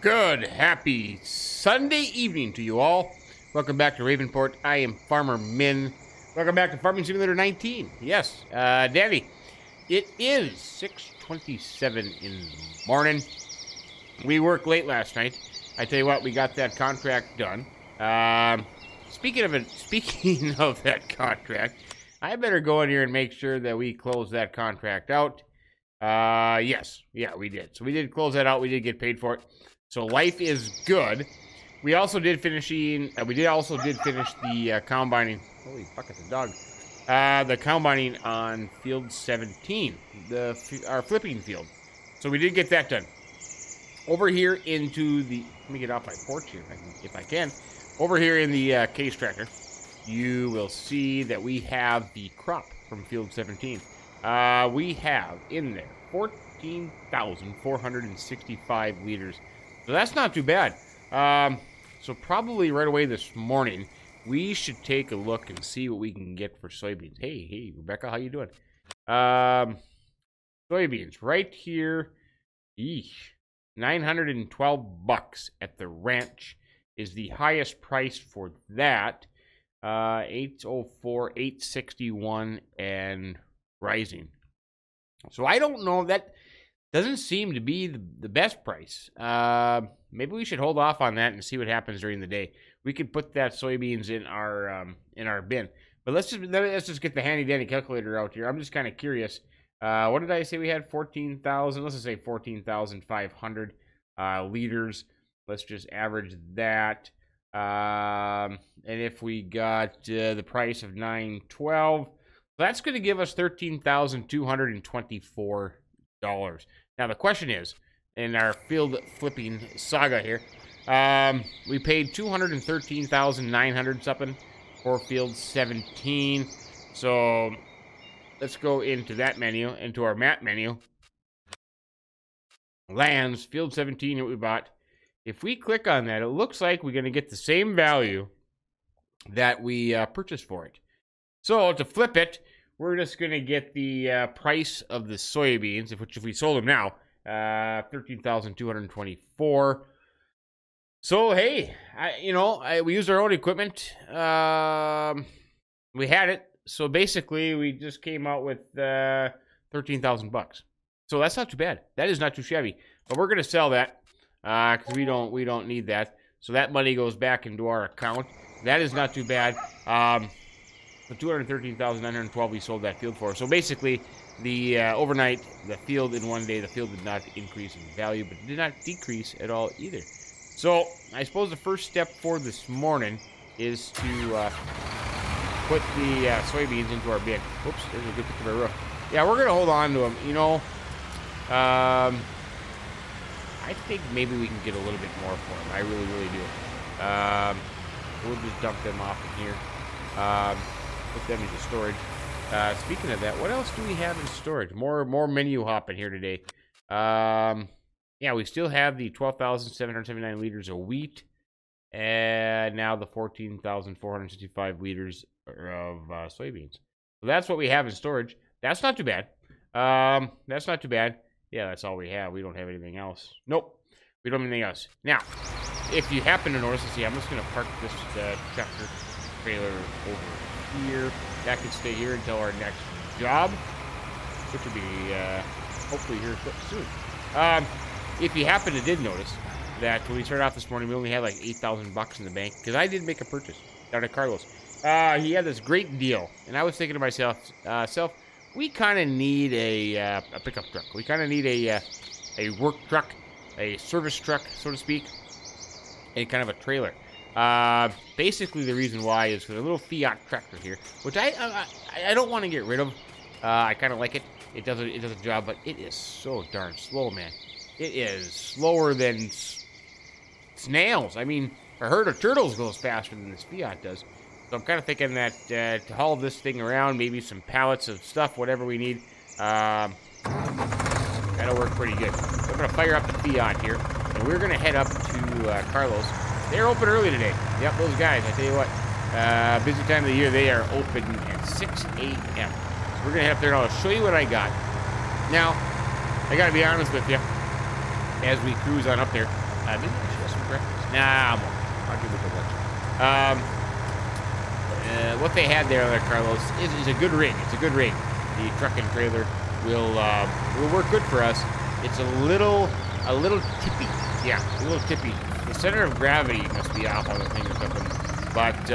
Good, happy Sunday evening to you all. Welcome back to Ravenport. I am Farmer Minn. Welcome back to Farming Simulator 19. Yes, Danny. It is 6:27 in the morning. We worked late last night. I tell you what, we got that contract done. Speaking of that contract, I better go in here and make sure that we close that contract out. Yes, yeah, we did. So we did close that out. We did get paid for it. So life is good. We also did finish the combining. Holy fuck, it's a dog. The combining on field 17, our flipping field. So we did get that done. Over here into the, let me get off my porch here if I can. Over here in the case tracker, you will see that we have the crop from field 17. We have in there 14,465 liters. So that's not too bad. So probably right away this morning, we should take a look and see what we can get for soybeans. Hey, Rebecca, how you doing? Soybeans right here. Eesh, $912 at the ranch is the highest price for that. 804, 861, and rising. So I don't know, that doesn't seem to be the best price. Maybe we should hold off on that and see what happens during the day. We could put that soybeans in our bin. But let's just get the handy dandy calculator out here. I'm just kind of curious. What did I say we had? 14,000. Let's just say 14,500 liters. Let's just average that. And if we got the price of $912, that's going to give us $13,224. Now the question is, in our field flipping saga here, we paid $213,900 something for field 17. So let's go into that menu, into our map menu. Lands, field 17 that we bought. If we click on that, it looks like we're going to get the same value that we purchased for it. So to flip it, we're just going to get the price of the soybeans, which if we sold them now, $13,224. So hey, we used our own equipment. We had it, so basically we just came out with $13,000. So that's not too bad. That is not too shabby. But we're going to sell that because we don't need that. So that money goes back into our account. That is not too bad. The $213,912 we sold that field for. So basically, the overnight, the field in one day, the field did not increase in value, but it did not decrease at all either. So I suppose the first step for this morning is to put the soybeans into our bin. Oops, there's a good picture of my roof. Yeah, we're gonna hold on to them. I think maybe we can get a little bit more for them. I really, really do. We'll just dump them off in here. Put them into storage. Speaking of that, what else do we have in storage? More menu hopping here today. Yeah, we still have the 12,779 liters of wheat, and now the 14,465 liters of soybeans. So that's what we have in storage. That's not too bad. That's not too bad. Yeah, that's all we have. We don't have anything else. Nope, we don't have anything else. Now, if you happen to notice, see, I'm just going to park this tractor trailer over here. That can stay here until our next job, which will be hopefully here soon. If you happen to did notice that when we started off this morning, we only had like $8,000 in the bank because I did make a purchase down at Carlos. He had this great deal, and I was thinking to myself, we kind of need a pickup truck. We kind of need a work truck, a service truck, so to speak, and kind of a trailer. Basically the reason why is for the little Fiat tractor here, which I don't want to get rid of. I kind of like it. It does a job, but it is so darn slow, man. It is slower than snails. I mean, a herd of turtles goes faster than this Fiat does. So I'm kind of thinking that to haul this thing around, maybe some pallets of stuff, whatever we need, that'll work pretty good. So I'm going to fire up the Fiat here, and we're going to head up to Carlos. They're open early today. Yep, those guys, I tell you what, busy time of the year, they are open at 6 a.m. So we're going to head up there, and I'll show you what I got. Now, I got to be honest with you, as we cruise on up there, Maybe I should have some breakfast. Nah, I'll give it a lunch. What they had there, Carlos, is a good rig. It's a good rig. The truck and trailer will work good for us. It's a little tippy. Yeah, a little tippy. The center of gravity must be off on the thing or something. But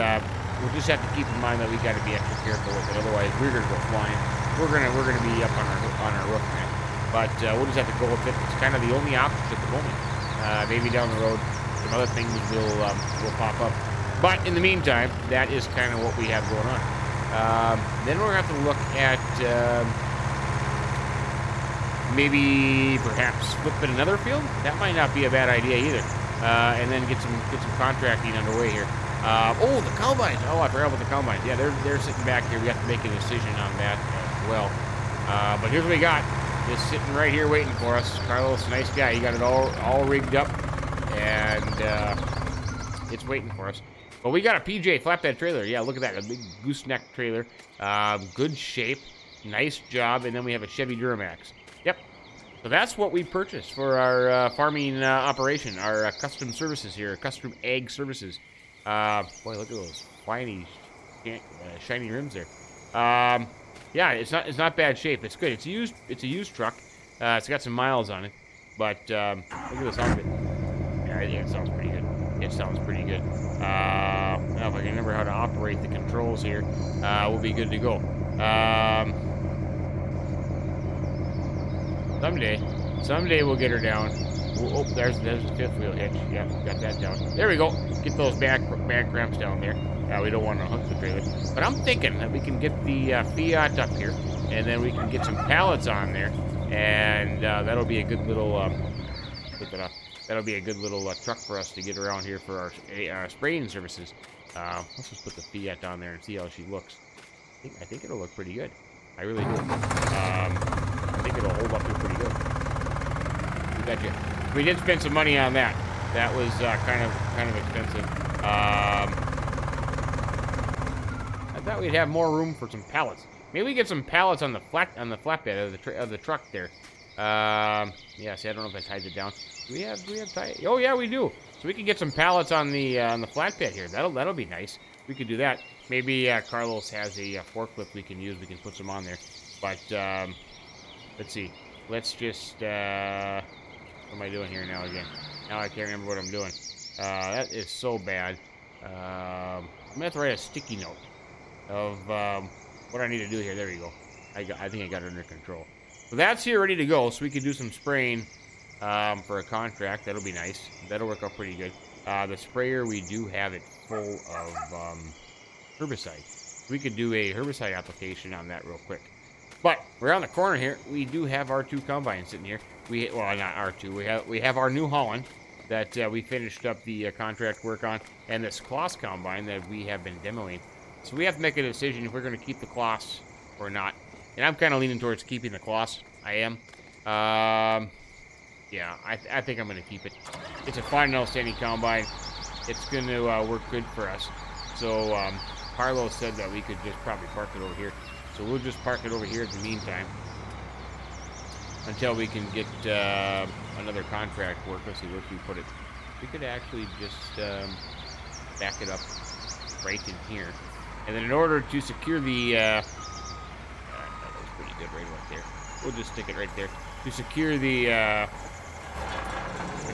we'll just have to keep in mind that we got to be extra careful with it. Otherwise, we're gonna go flying. We're gonna be up on our roof net. But we'll just have to go with it. It's kind of the only option at the moment. Maybe down the road, some other things will pop up. But in the meantime, that is kind of what we have going on. Then we're gonna have to look at maybe perhaps flipping another field. That might not be a bad idea either. And then get some contracting underway here. Oh, the combines. Oh, I forgot about the combines. Yeah, they're sitting back here. We have to make a decision on that as well. But here's what we got. Just sitting right here waiting for us. Carlos, nice guy. He got it all rigged up, and it's waiting for us. But we got a PJ flatbed trailer. Yeah, look at that. A big gooseneck trailer. Good shape. Nice job. And then we have a Chevy Duramax. Yep. So that's what we purchased for our farming operation, our custom services here, custom ag services. Boy, look at those shiny rims there. Yeah, it's not bad shape. It's good. It's a used truck. It's got some miles on it, but look at this outfit. Yeah, it sounds pretty good. It sounds pretty good. Now if I can remember how to operate the controls here, we'll be good to go. Someday we'll get her down. Oh, there's the fifth wheel hitch. Yeah, got that down. There we go. Get those back cramps down there. We don't want to hook the trailer. But I'm thinking that we can get the Fiat up here, and then we can get some pallets on there, and that'll be a good little that'll be a good little truck for us to get around here for our spraying services. Let's just put the Fiat on there and see how she looks. I think it'll look pretty good. I really do. I think it'll hold up here pretty good. You betcha. We did spend some money on that. That was kind of expensive. I thought we'd have more room for some pallets. Maybe we get some pallets on the flatbed of the truck there. Yeah. See, I don't know if I tied it down. Do we have tie? Oh yeah, we do. So we can get some pallets on the flatbed here. That'll be nice. We could do that. Maybe Carlos has a forklift we can use. We can put some on there. But let's see. Let's just what am I doing here now again? Now I can't remember what I'm doing. That is so bad. I'm gonna have to write a sticky note of what I need to do here. There we go. I think I got it under control. So that's here ready to go. So we can do some spraying for a contract. That'll be nice. That'll work out pretty good. The sprayer, we do have it full of herbicide. We could do a herbicide application on that real quick. But around the corner here, we do have our two combines sitting here. Well, not our two. We have our New Holland that we finished up the contract work on, and this Kloss combine that we have been demoing. So we have to make a decision if we're going to keep the Kloss or not. And I'm kind of leaning towards keeping the Kloss. I am. Yeah, I think I'm going to keep it. It's a fine and outstanding combine. It's going to work good for us. So Carlos said that we could just probably park it over here. So we'll just park it over here in the meantime until we can get another contract work. Let's see, where can we put it? We could actually just back it up right in here. And then in order to secure the... that was pretty good right there. We'll just stick it right there. To secure the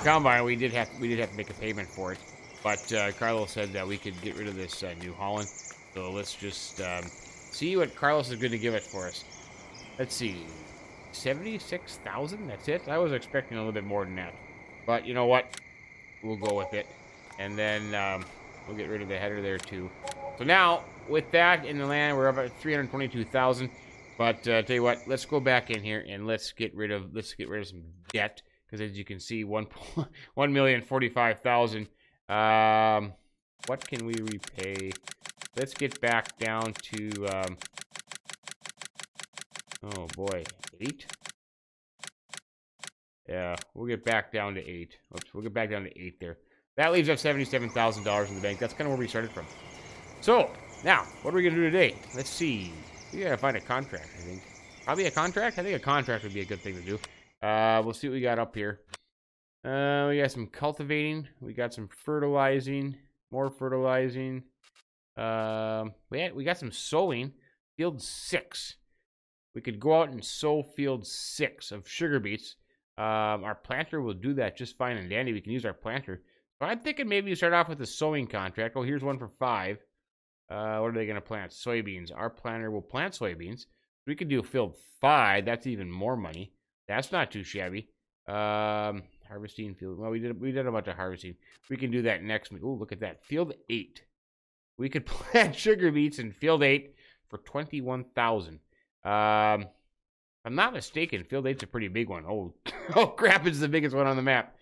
combine, we did have to make a payment for it. But Carlos said that we could get rid of this New Holland. So let's just see what Carlos is going to give it for us. Let's see. 76,000? That's it? I was expecting a little bit more than that. But you know what? We'll go with it. And then we'll get rid of the header there too. So now, with that in the land, we're up at 322,000. But tell you what, let's go back in here and let's get rid of some debt. Because as you can see, 1,045,000. What can we repay? Let's get back down to oh boy, 8. Yeah, we'll get back down to 8. Oops, we'll get back down to 8 there. That leaves us $77,000 in the bank. That's kind of where we started from. So now, what are we gonna do today? Let's see. We gotta find a contract. I think probably a contract. I think a contract would be a good thing to do. We'll see what we got up here. We got some cultivating. We got some fertilizing. More fertilizing. We got some sowing. Field 6. We could go out and sow field 6 of sugar beets. Our planter will do that just fine and dandy. We can use our planter. So I'm thinking maybe you start off with a sowing contract. Oh, here's one for 5. What are they going to plant? Soybeans. Our planter will plant soybeans. We could do field 5. That's even more money. That's not too shabby. Harvesting field. Well, we did a bunch of harvesting. We can do that next week. Oh, look at that. Field 8. We could plant sugar beets in field 8 for 21,000. If I'm not mistaken, field 8's a pretty big one. Oh, oh crap, it's the biggest one on the map.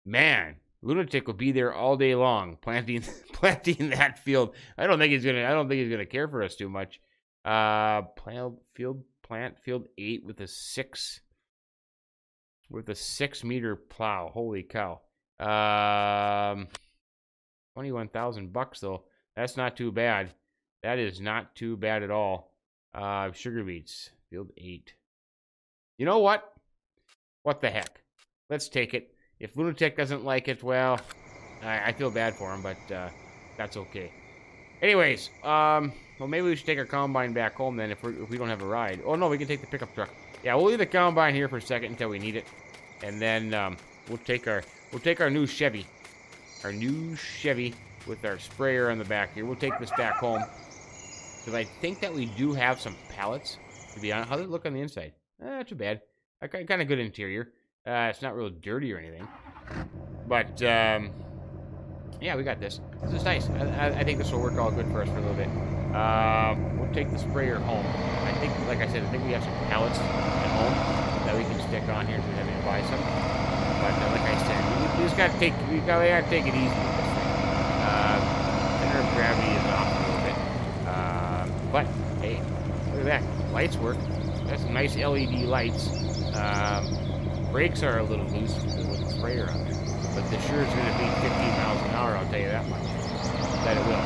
Man, Lunatic will be there all day long planting that field. I don't think he's gonna care for us too much. Plant field 8 with a 6-meter plow. Holy cow. 21,000 bucks though. That's not too bad. That is not too bad at all. Sugar beets, field 8. You know what? What the heck? Let's take it. If Lunatic doesn't like it, well, I feel bad for him, but that's okay. Anyways, well, maybe we should take our combine back home then if we don't have a ride. Oh no, we can take the pickup truck. Yeah, we'll leave the combine here for a second until we need it, and then we'll take our new Chevy, with our sprayer on the back here. We'll take this back home because I think that we do have some pallets. To be honest, how does it look on the inside? Not too bad. Kind of good interior. It's not real dirty or anything, but yeah, we got this. This is nice. I think this will work all good for us for a little bit. We'll take the sprayer home. I think, like I said, I think we have some pallets at home that we can stick on here if we have to buy some. But like I said, we just gotta take it easy with this thing. Center of gravity is off a little bit. But hey, look at that. Lights work. That's some nice LED lights. Brakes are a little loose with the sprayer on there, but the sure is going to be 15 miles an hour, I'll tell you that much. That it will.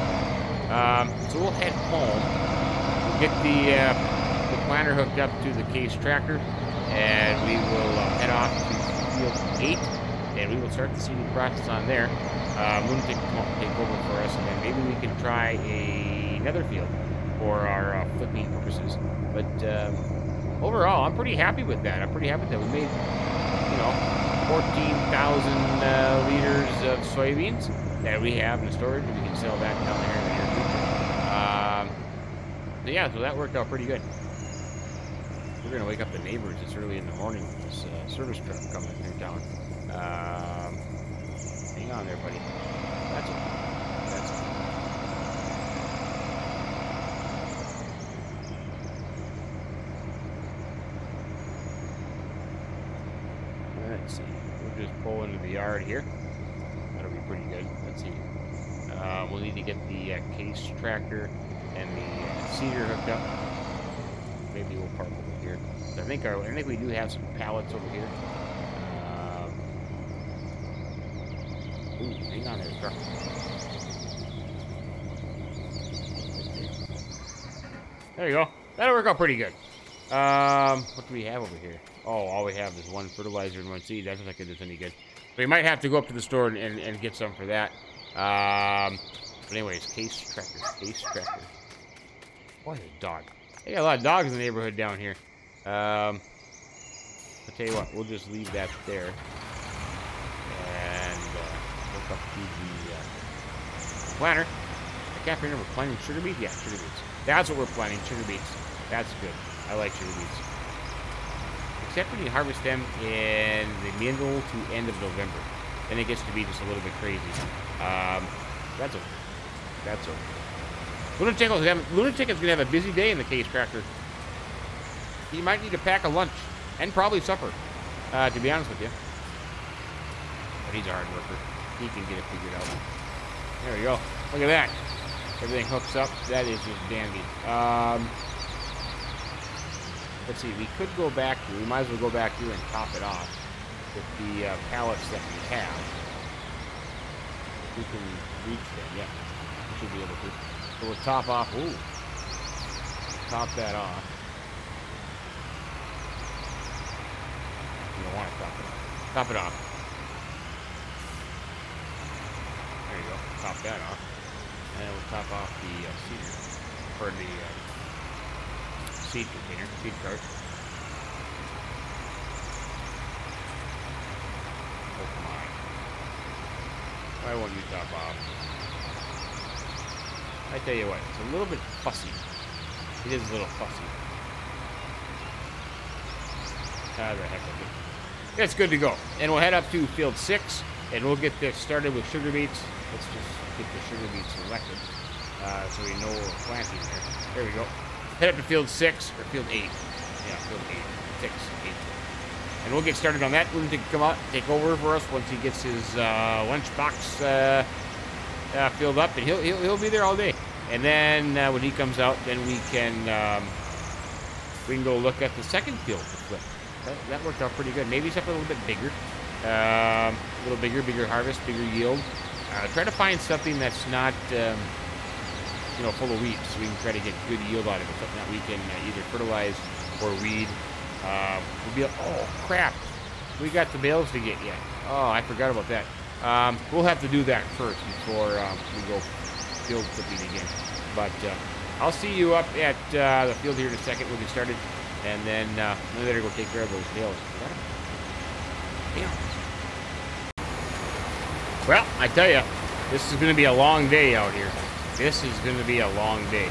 So we'll head home. We'll get the planter hooked up to the case tractor, and we will head off to field 8, and we will start the seeding process on there. Lunatic will take over for us, and then maybe we can try another field for our flipping purposes. But overall, I'm pretty happy with that. We made, 14,000 liters of soybeans that we have in storage, and we can sell that down there in the near future. So yeah, so that worked out pretty good. We're gonna wake up the neighbors. It's early in the morning with this service truck coming through town. Hang on there, buddy. That's okay. Let's see. We'll just pull into the yard here. That'll be pretty good. Let's see. We'll need to get the case tractor and the seeder hooked up. Maybe we'll park over here. So I think we do have some pallets over here. Ooh, hang on there, truck. There you go. That'll work out pretty good. What do we have over here? Oh, all we have is one fertilizer and one seed. That doesn't look like it's any good. So we might have to go up to the store and get some for that. But anyways, case tractor. Boy, a dog. They got a lot of dogs in the neighborhood down here. I'll tell you what, we'll just leave that there. And look up to the planter. I can't remember, we're planting sugar beets? Yeah, sugar beets. That's what we're planting, sugar beets. That's good. I like sugar beets. Except when you harvest them in the middle to end of November. Then it gets to be just a little bit crazy. That's okay. That's okay. Lunatic is going to have a busy day in the case tractor. He might need to pack a lunch. And probably supper. To be honest with you. But he's a hard worker. He can get it figured out. There we go. Look at that. Everything hooks up. That is just dandy. Let's see. We could go back here. We might as well go back here and top it off with the pallets that we have. We can reach them. Yeah. We should be able to. So we'll top off. Ooh. Top that off. Top it off. There you go. Top that off. And we'll top off the seeder. Or the seed container, seed cart. Oh, come on. Why won't you top off? I tell you what, it's a little bit fussy. It is a little fussy. Ah, the heck of it. It's good to go. And we'll head up to field 6, and we'll get this started with sugar beets. Let's just get the sugar beets selected, so we know we're planting there. There we go. Head up to field 6, or field 8. Yeah, field 8. 6, 8. And we'll get started on that. Lunatic can come out, take over for us once he gets his lunchbox filled up, and he'll be there all day. And then when he comes out, then we can go look at the second field to flip. That worked out pretty good. Maybe something a little bit bigger, bigger harvest, bigger yield. Try to find something that's not full of weeds, so we can try to get good yield out of it. Something that we can either fertilize or weed. Oh crap! We got the bales to get yet. Oh, I forgot about that. We'll have to do that first before we go field flipping again. But I'll see you up at the field here in a second. We'll get started, and then we better go take care of those bales. Yeah. Well, I tell you, this is going to be a long day out here. This is going to be a long day.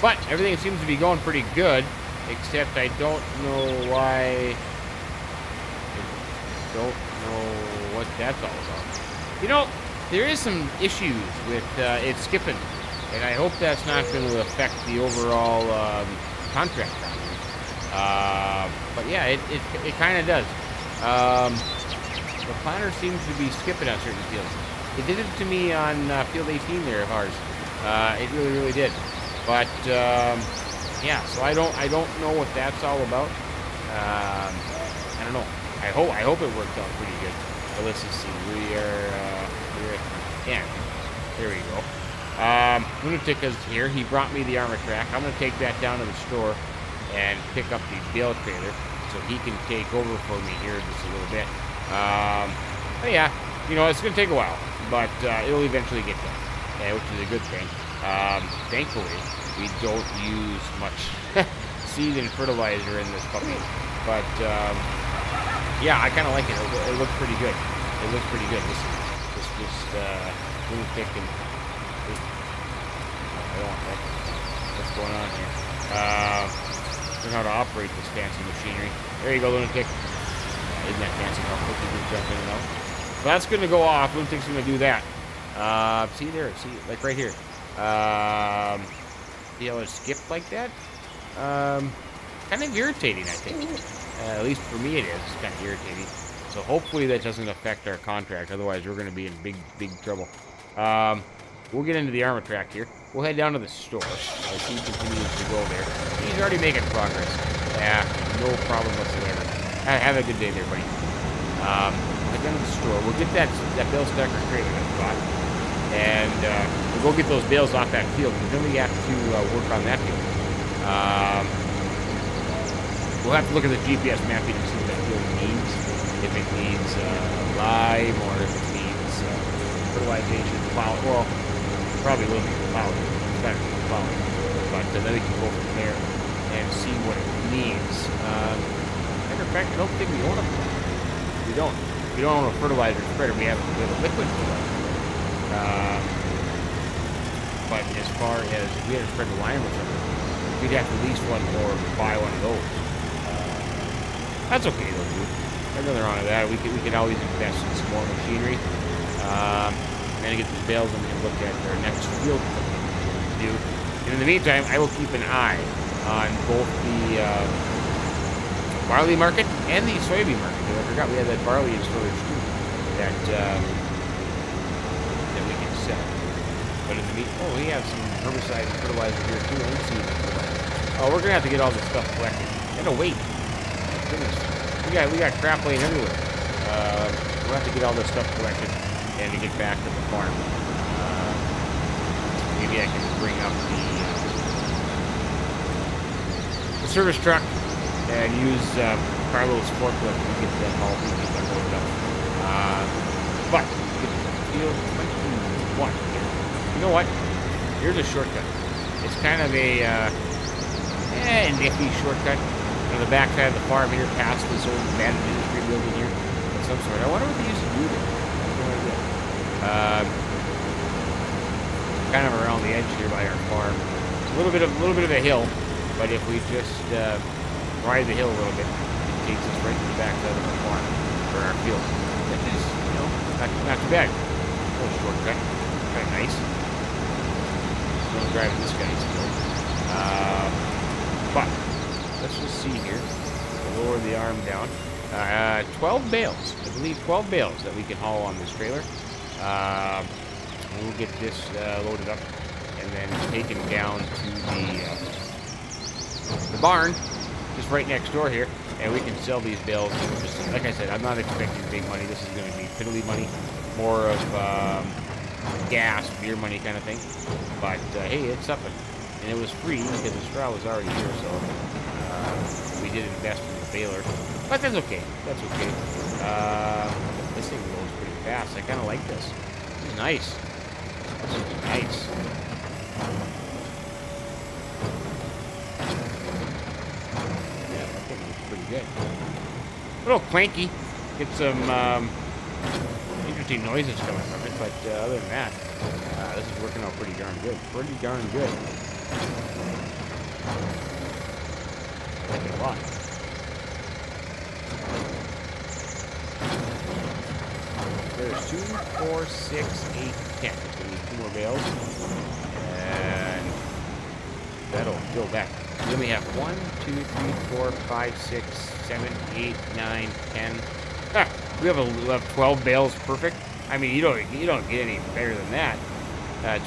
But everything seems to be going pretty good, except I don't know why. I don't know what that's all about. You know, there is some issues with it skipping, and I hope that's not going to affect the overall contract value. But yeah, it kind of does. The planter seems to be skipping on certain fields. It did it to me on field 18 there of ours. It really did. But yeah, so I don't know what that's all about. I don't know. I hope it worked out pretty good. But let's just see. We're at the end. There we go. Lunatic is here. He brought me the armor track. I'm going to take that down to the store and pick up the bale trailer so he can take over for me here just a little bit. But yeah, you know, it's going to take a while, but it'll eventually get done, which is a good thing. Thankfully, we don't use much seed and fertilizer in this puppy, but yeah, I kind of like it. It looks pretty good. It looks pretty good. This Lunatic and I don't want that. What's going on here? Learn how to operate this fancy machinery. There you go, Lunatic. Isn't that fancy? How quickly you jump in and out. So that's going to go off. Lunatic's going to do that. See there? See, like right here. See how it skipped like that? Kind of irritating, I think. At least for me it is. It's kind of irritating. So hopefully that doesn't affect our contract. Otherwise we're going to be in big trouble. We'll get into the armor track here. We'll head down to the store as he continues to go there. He's already making progress. Yeah, no problem whatsoever. Have a good day there, buddy. Head down to the store. We'll get that bale stacker trailer that we bought. And we'll go get those bales off that field. Because then we have to work on that field. We'll have to look at the GPS mapping and see what that field needs. If it needs lime or if it needs fertilization, plow. Well, probably will need plowing. It's better than plowing. But then we can go from there and see what it needs. Matter of fact, I don't think we own a fertilizer. We don't. We don't own a fertilizer spreader. We have a liquid fertilizer. But as far as if we had to spread the lime or something, we'd have to lease one or buy one of those. That's okay though, dude. There's nothing wrong with that. We can always invest in some more machinery. And then get these bales and we can look at our next field to do. And in the meantime, I will keep an eye on both the barley market and the soybean market. I forgot we had that barley in storage too that we can sell. But in the meantime, we have some herbicide and fertilizer here too, and seed and fertilizer. Oh, we're gonna have to get all this stuff collected. Gotta wait. Goodness. We got crap laying everywhere. We'll have to get all this stuff collected and to get back to the farm. Maybe I can bring up the service truck and use Carlos forklift to get that haul, we get that loaded up. But get field 21 here. You know what? Here's a shortcut. It's kind of a nifty shortcut on the back side of the farm here, past this old abandoned industry building here of some sort. I wonder what they used to do there. I have no idea. Kind of around the edge here by our farm. It's a little bit of a hill, but if we just ride the hill a little bit, it takes us right to the back side of the farm for our field. That is, you know, not too bad. A little shortcut, kind of nice. Don't drive this guy's field. But let's just see here. We'll lower the arm down. 12 bales. I believe 12 bales that we can haul on this trailer. We'll get this loaded up and then taken down to the barn, just right next door here, and we can sell these bales. Just, like I said, I'm not expecting big money. This is going to be piddly money, more of gas, beer money kind of thing. But hey, it's something, and it was free because the straw was already here, so we did invest in the baler. But that's okay. That's okay. This thing rolls pretty fast. I kind of like this. This is nice. This is nice. Yeah, that thing looks pretty good. A little clanky. Get some interesting noises coming from it, but other than that, this is working out pretty darn good. Pretty darn good. I like it a lot. There's 2, 4, 6, 8, 10. So we need 2 more bales. And that'll fill that. Then we have 1, 2, 3, 4, 5, 6, 7, 8, 9, 10. Ah, we have 12 bales. Perfect. I mean, you don't get any better than that.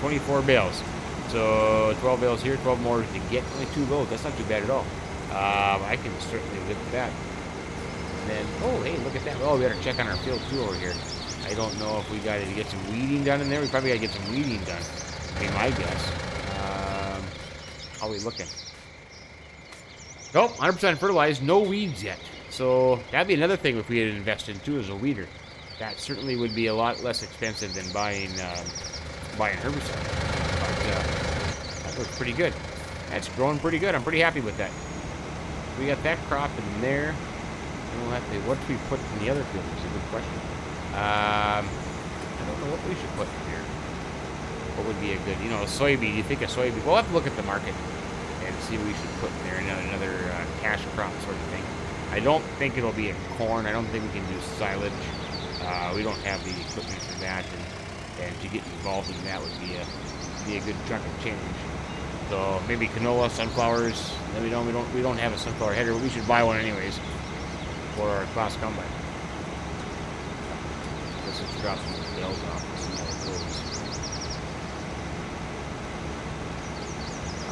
24 bales. So 12 bales here, 12 more to get. Only 2 loads. That's not too bad at all. I can certainly live with that. And then, oh, hey, look at that. Oh, we got to check on our field too over here. I don't know if we got to get some weeding done in there. We probably got to get some weeding done. Would be my guess. How are we looking? Nope, 100% fertilized. No weeds yet. So that'd be another thing if we had invested too, as a weeder. That certainly would be a lot less expensive than buying herbicide. But that looks pretty good. That's growing pretty good. I'm pretty happy with that. We got that crop in there. And we'll have to. What do we put in the other field? It's a good question. I don't know what we should put in here. What would be a good, a soybean? You think a soybean? We'll have to look at the market and see what we should put in there. Another cash crop sort of thing. I don't think it'll be a corn. I don't think we can do silage. We don't have the equipment for that, and to get involved in that would be a good chunk of change. So maybe canola, sunflowers. We don't have a sunflower header, but we should buy one anyways for our class combine. Let's drop some bales off and see how it goes.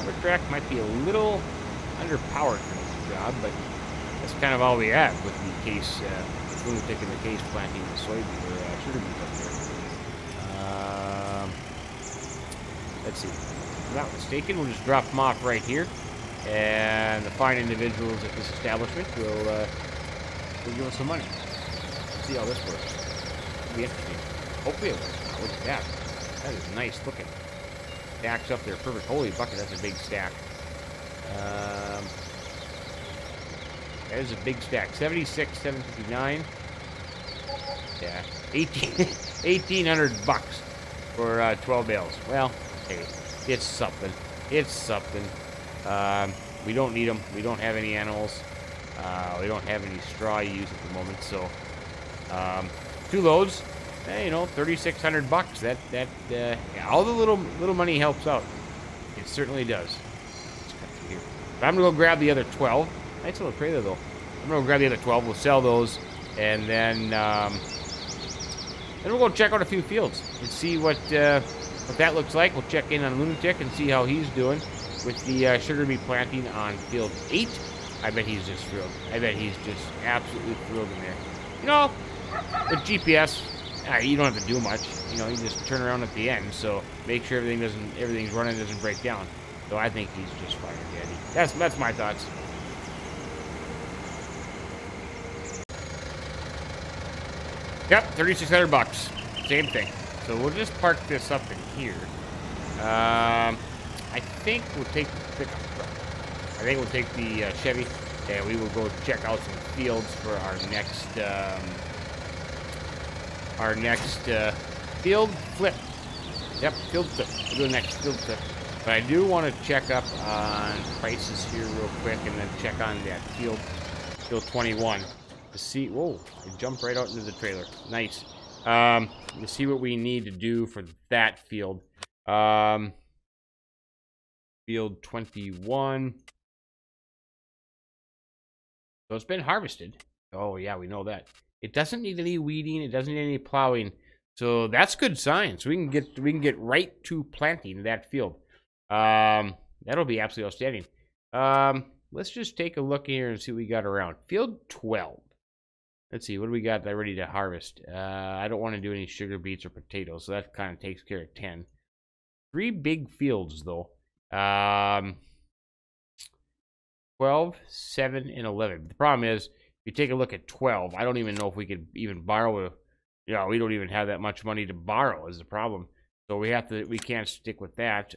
Our track might be a little underpowered for this job, but that's kind of all we have with the case, LUNATIC in the case planting the soybean or sugar beet up there. Let's see. If I'm not mistaken, we'll just drop them off right here, and the fine individuals at this establishment will give us some money. Let's see how this works. It'll be interesting. Hopefully it works. Look at that. That is nice looking. Stacks up there. Perfect. Holy bucket, that's a big stack. That is a big stack. 76, 759. Yeah. 1,800 bucks for 12 bales. Well, hey, it's something. It's something. We don't need them. We don't have any animals. We don't have any straw use at the moment, so 2 loads, 3,600 bucks. That yeah, all the little money helps out. It certainly does. Let's cut through here. But I'm gonna go grab the other 12. Nice little trailer though. I'm gonna go grab the other 12. We'll sell those, and then we'll go check out a few fields and see what that looks like. We'll check in on LUNATIC and see how he's doing with the sugar beet planting on field 8. I bet he's just thrilled. I bet he's just absolutely thrilled in there. With GPS, you don't have to do much. You just turn around at the end, so make sure everything's running, doesn't break down. So I think he's just fine, Daddy. That's my thoughts. Yep, 3,600 bucks. Same thing. So we'll just park this up in here. I think we'll take the pickup truck. I think we'll take the Chevy, and we will go check out some fields for our next field flip. Yep, field flip. We'll do the next field flip. But I do want to check up on prices here real quick, and then check on that field 21 to see. Whoa! It jumped right out into the trailer. Nice. To see what we need to do for that field. Field 21. So it's been harvested. Oh yeah, we know that. It doesn't need any weeding. It doesn't need any plowing. So that's good sign. So we can get right to planting that field. That'll be absolutely outstanding. Let's just take a look here and see what we got around. Field 12. Let's see, what do we got that ready to harvest? I don't want to do any sugar beets or potatoes, so that kind of takes care of 10. 3 big fields, though. 12, 7, and 11. The problem is, if you take a look at 12, I don't even know if we could even borrow we don't even have that much money to borrow is the problem. So we can't stick with that.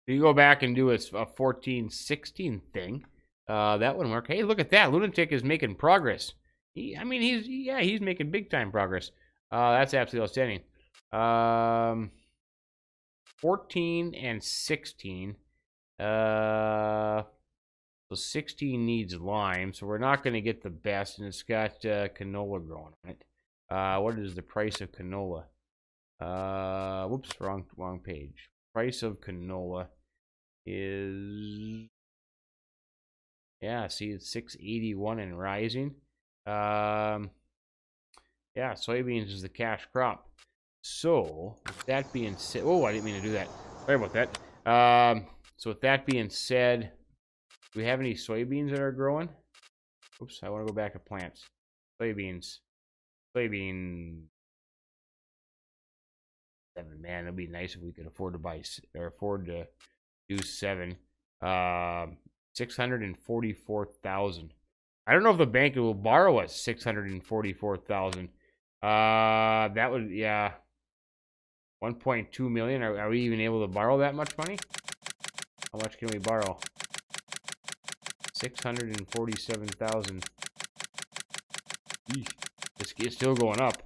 If you go back and do a 14, 16 thing, that wouldn't work. Hey, look at that. LUNATIC is making progress. He's making big time progress. That's absolutely outstanding. 14 and 16. So 16 needs lime, so we're not going to get the best, and it's got canola growing on it. What is the price of canola? Whoops, wrong page. Price of canola is, yeah, see, it's 681 and rising. Yeah, soybeans is the cash crop. So, with that being said, oh, I didn't mean to do that. Sorry about that. So with that being said, do we have any soybeans that are growing? Oops, I want to go back to plants. Soybeans. 7. Man, it'd be nice if we could afford to do 7. 644,000. I don't know if the bank will borrow us 644,000. That would, yeah, 1.2 million. Are we even able to borrow that much money? How much can we borrow? 647,000. It's still going up.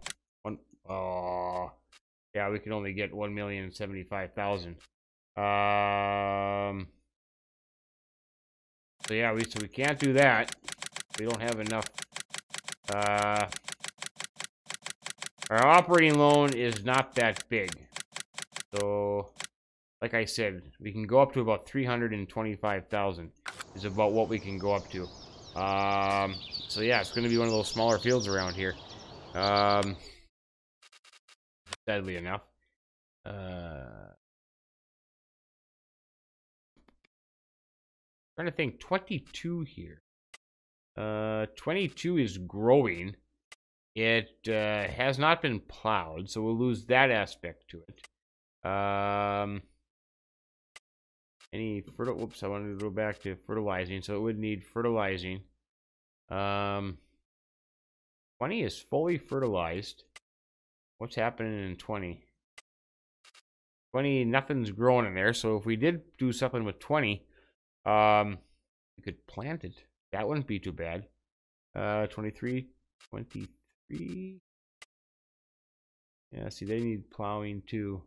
Yeah, we can only get 1,075,000. So yeah, we can't do that. We don't have enough. Our operating loan is not that big. So, like I said, we can go up to about 325,000 is about what we can go up to. So yeah, it's going to be one of those smaller fields around here. Sadly enough. Trying to think, 22 here. 22 is growing. It has not been plowed, so we'll lose that aspect to it. Whoops, I wanted to go back to fertilizing, so it would need fertilizing. 20 is fully fertilized. What's happening in 20? 20, nothing's growing in there, so if we did do something with 20, we could plant it. That wouldn't be too bad. 23. Yeah, see, they need plowing too.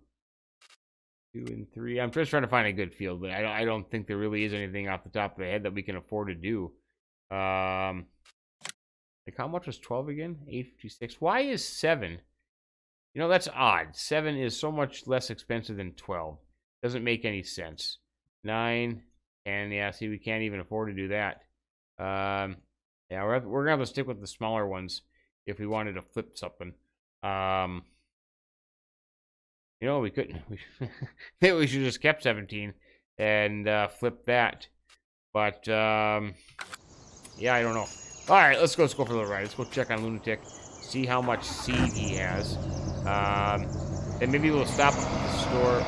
2 and 3. I'm just trying to find a good field, but I don't think there really is anything off the top of the head that we can afford to do. Like, how much was 12 again? 856. Why is 7? You know, that's odd. 7 is so much less expensive than 12. Doesn't make any sense. 9, and yeah, see, we can't even afford to do that. Yeah, we're gonna have to stick with the smaller ones if we wanted to flip something. You know, we couldn't. Maybe we should just kept 17 and flip that. But yeah, I don't know. All right, let's go for the ride. Let's go check on LUNATIC, see how much seed he has, and maybe we'll stop at the store.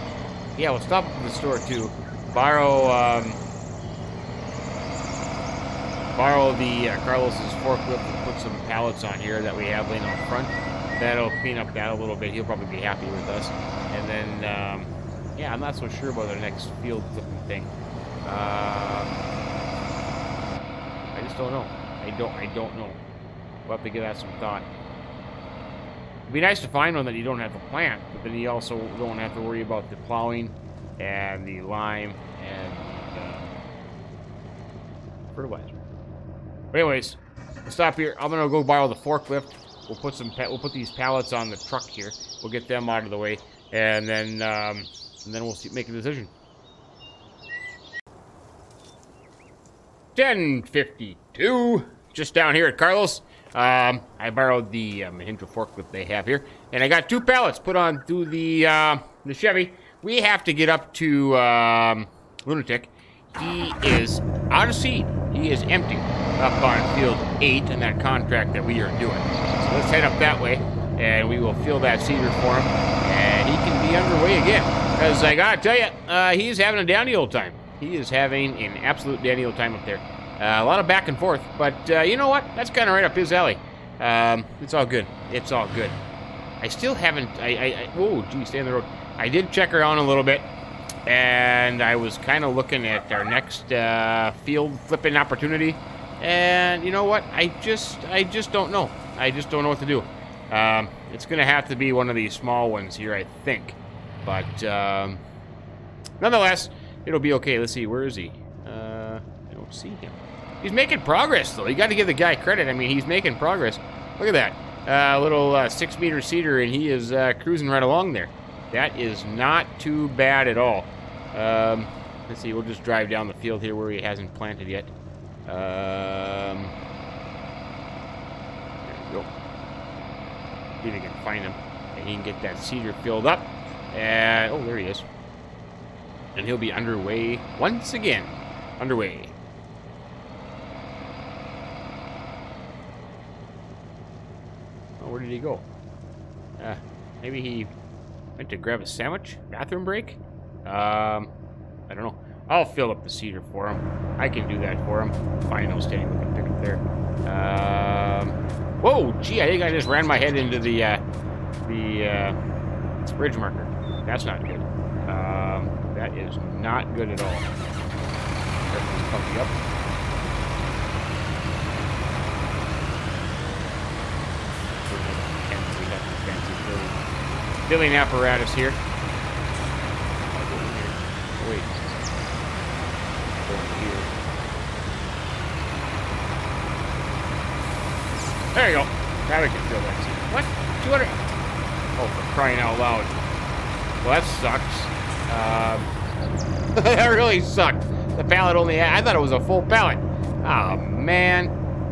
Yeah, we'll stop at the store too. Borrow borrow the Carlos's forklift and put some pallets on here that we have laying out front. That'll clean up that a little bit. He'll probably be happy with us. And then, yeah, I'm not so sure about our next field flipping thing. I just don't know. I don't know. We'll have to give that some thought. It'd be nice to find one that you don't have to plant, but then you also don't have to worry about the plowing and the lime and the fertilizer. But anyways, we'll stop here. I'm gonna go borrow the forklift. We'll put these pallets on the truck here. We'll get them out of the way, and then we'll make a decision. 10:52, just down here at Carlos. I borrowed the Mahindra forklift they have here, and I got 2 pallets put on through the Chevy. We have to get up to LUNATIC. He is out of seed. He is empty up on field 8 in that contract that we are doing. So let's head up that way, and we will fill that seeder for him, and he can be underway again. Because I gotta tell you, he is having a dandy old time. He is having an absolute dandy old time up there. A lot of back and forth, but you know what? That's kind of right up his alley. It's all good. It's all good. I still haven't. Oh, geez, stay on the road. I did check around a little bit, and I was kind of looking at our next field flipping opportunity. And you know what? I just don't know. I just don't know what to do. It's gonna have to be one of these small ones here, I think. But nonetheless, it'll be okay. Let's see. Where is he? I don't see him. He's making progress, though. You got to give the guy credit. I mean, he's making progress. Look at that. Little 6-meter seeder, and he is cruising right along there. That is not too bad at all. Let's see. We'll just drive down the field here where he hasn't planted yet. There we go. See if we can find him. And he can get that seeder filled up. And, oh, there he is. And he'll be underway once again. Underway. Where did he go? Maybe he went to grab a sandwich? Bathroom break? I don't know. I'll fill up the seeder for him. I can do that for him. Fine, I'll stand with the pickup there. Whoa, gee, I think I just ran my head into the bridge marker. That's not good. That is not good at all. Everything's pumping up. Filling apparatus here. I'll go in here. Oh, wait. Go in here. There you go. Now we can fill that seat. What? 200? Oh, for crying out loud. Well, that sucks. That really sucked. The pallet only had, I thought it was a full pallet. Oh, man.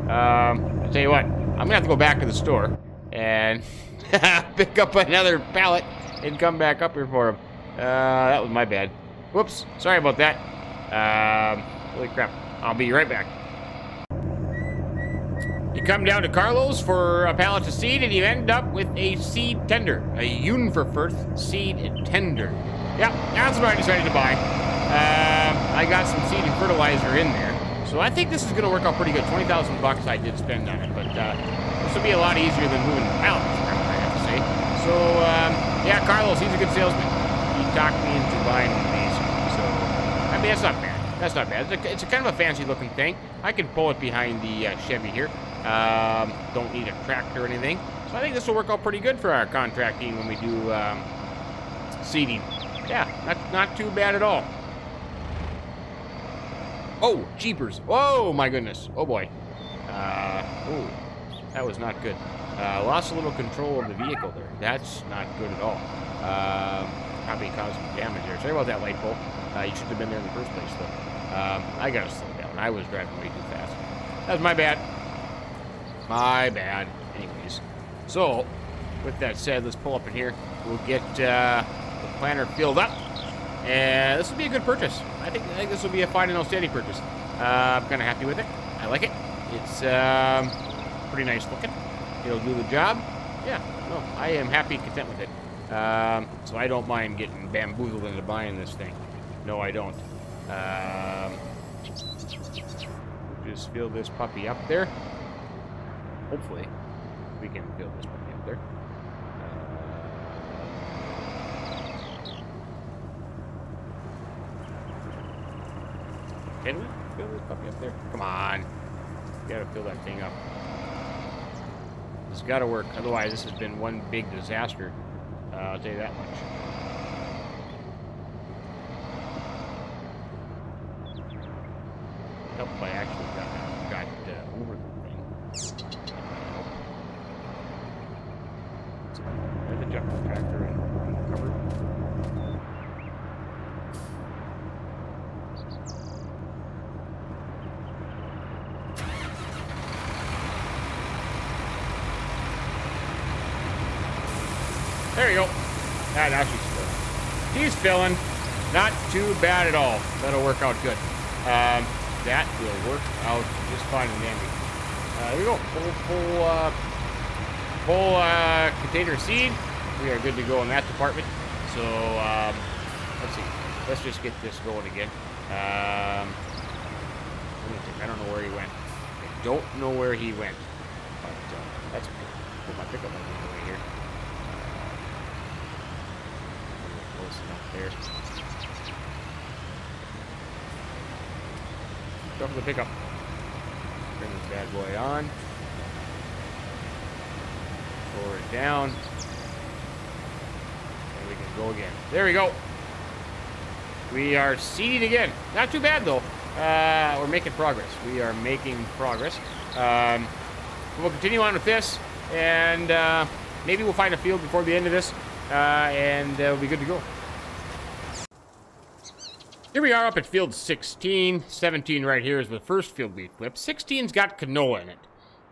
I'll tell you what. I'm going to have to go back to the store and pick up another pallet and come back up here for him. That was my bad. Whoops. Sorry about that. Holy crap. I'll be right back. You come down to Carlos for a pallet of seed, and you end up with a seed tender. A Unverfirth seed tender. Yep, that's what I decided to buy. I got some seed and fertilizer in there. So I think this is going to work out pretty good. 20,000 bucks I did spend on it, but this will be a lot easier than moving pallets, I have to say. So, yeah, Carlos, he's a good salesman. He talked me into buying one of these. So, I mean, that's not bad. That's not bad. It's a kind of a fancy-looking thing. I can pull it behind the Chevy here. Don't need a tractor or anything. So I think this will work out pretty good for our contracting when we do seeding. Yeah, not too bad at all. Oh, jeepers. Oh, my goodness. Oh, boy. Oh, that was not good. Lost a little control of the vehicle there. That's not good at all. Probably caused some damage there. Sorry about that light pole. You shouldn't have been there in the first place, though. I got to slow down. I was driving way too fast. That was my bad. My bad. Anyways. So, with that said, let's pull up in here. We'll get the planter filled up. And this will be a good purchase. I think this will be a fine and steady purchase. I'm kind of happy with it. I like it. It's pretty nice looking. It'll do the job. Yeah, no, I am happy and content with it. So I don't mind getting bamboozled into buying this thing. No, I don't. just fill this puppy up there. Hopefully, we can fill this puppy up there. Can we fill this puppy up there? Come on. We gotta fill that thing up. It's gotta work. Otherwise, this has been one big disaster. I'll tell you that much. Help if I actually got over the thing. There's the jump tractor and cover. There you go. Now she's filling. She's filling. Not too bad at all. That'll work out good. That will work out just fine and dandy. There we go. Full container of seed. We are good to go in that department. So, let's see. Let's just get this going again. I don't know where he went. I don't know where he went. But, that's okay. Put my pickup over here. Close enough there. Go for the pickup. Bring this bad boy on. Lower it down. And we can go again. There we go. We are seeding again. Not too bad though. We're making progress. We are making progress. We'll continue on with this, and maybe we'll find a field before the end of this, and we'll be good to go. Here we are up at field 16. 17 right here is the first field we flipped. 16's got canola in it.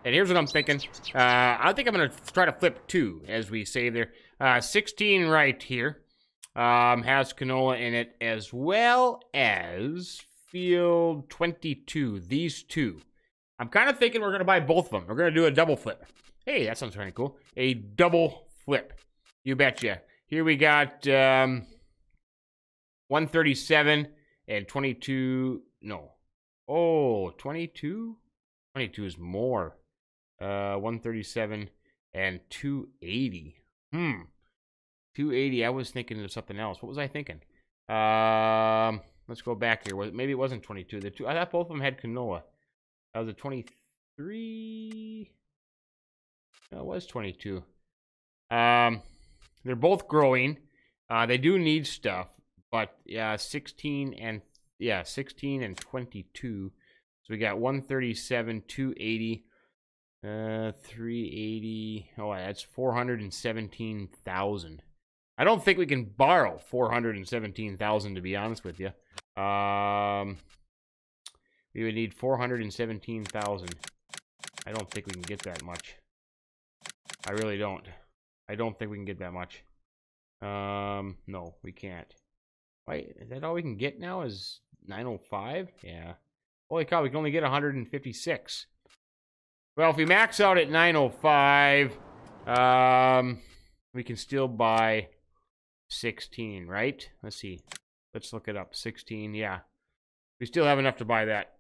And here's what I'm thinking. I think I'm going to try to flip 2, as we say there. 16 right here has canola in it, as well as field 22. These two. I'm kind of thinking we're going to buy both of them. We're going to do a double flip. Hey, that sounds kind of cool. A double flip. You betcha. Here we got 137 and 22. No. Oh, 22? 22 is more. 137 and 280. 280. I was thinking of something else. What was I thinking? Let's go back here. Maybe it wasn't 22. The two. I thought both of them had canola. That was a 23. No, it was 22. They're both growing. They do need stuff, but yeah, 16 and 22. So we got 137, 280, 380. Oh, that's 417,000. I don't think we can borrow 417,000, to be honest with you. We would need 417,000. I don't think we can get that much. I really don't. I don't think we can get that much. No, we can't. Wait, is that all we can get now is 905? Yeah. Holy cow, we can only get 156. Well, if we max out at 905, we can still buy 16, right? Let's see. Let's look it up. 16, yeah. We still have enough to buy that.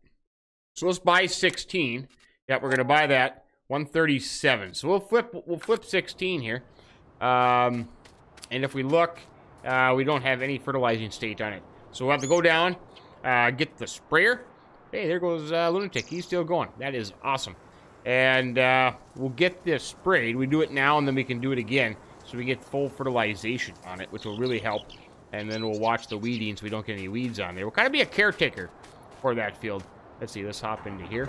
So let's buy 16. Yeah, we're going to buy that. 137. So we'll flip 16 here. And if we look, we don't have any fertilizing state on it. So we'll have to go down, get the sprayer. Hey, there goes LUNATIC. He's still going. That is awesome. And we'll get this sprayed. We do it now, and then we can do it again. So we get full fertilization on it, which will really help. And then we'll watch the weeding so we don't get any weeds on there. We'll kind of be a caretaker for that field. Let's see. Let's hop into here.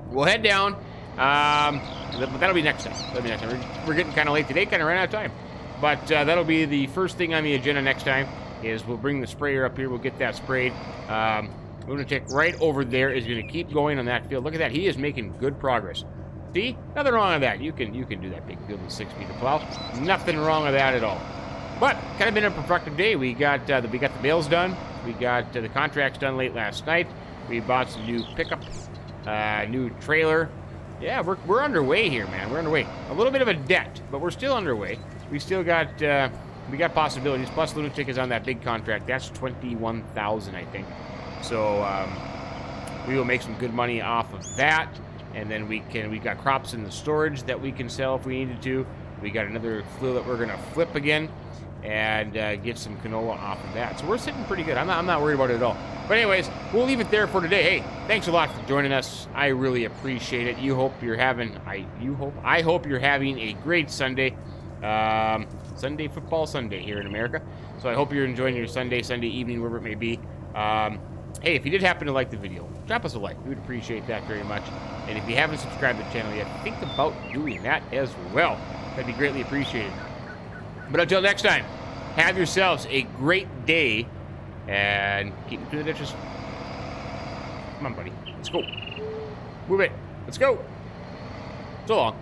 We'll head down. But that'll be next time. That'll be next time. We're getting kind of late today. Kind of ran out of time. But that'll be the first thing on the agenda next time. Is we'll bring the sprayer up here. We'll get that sprayed. LUNATIC right over there is going to keep going on that field. Look at that. He is making good progress. See? Nothing wrong with that. You can do that big field with 6 feet of plow. Nothing wrong with that at all. But kind of been a productive day. We got the bales done. We got the contracts done late last night. We bought some new pickup, new trailer. Yeah, we're underway here, man. We're underway. A little bit of a debt, but we're still underway. We still got we got possibilities. Plus, LUNATIC is on that big contract. That's 21,000, I think. So we will make some good money off of that. And then we got crops in the storage that we can sell if we needed to. We got another field that we're going to flip again and get some canola off of that. So we're sitting pretty good. I'm not worried about it at all. But anyways, we'll leave it there for today. Hey, thanks a lot for joining us. I really appreciate it. I hope you're having a great Sunday. Sunday football Sunday here in America. So I hope you're enjoying your Sunday evening, wherever it may be. Hey, if you did happen to like the video, drop us a like. We would appreciate that very much. And if you haven't subscribed to the channel yet, think about doing that as well. That'd be greatly appreciated. But until next time, have yourselves a great day and keep it to the ditches. Come on, buddy. Let's go. Move it. Let's go. So long.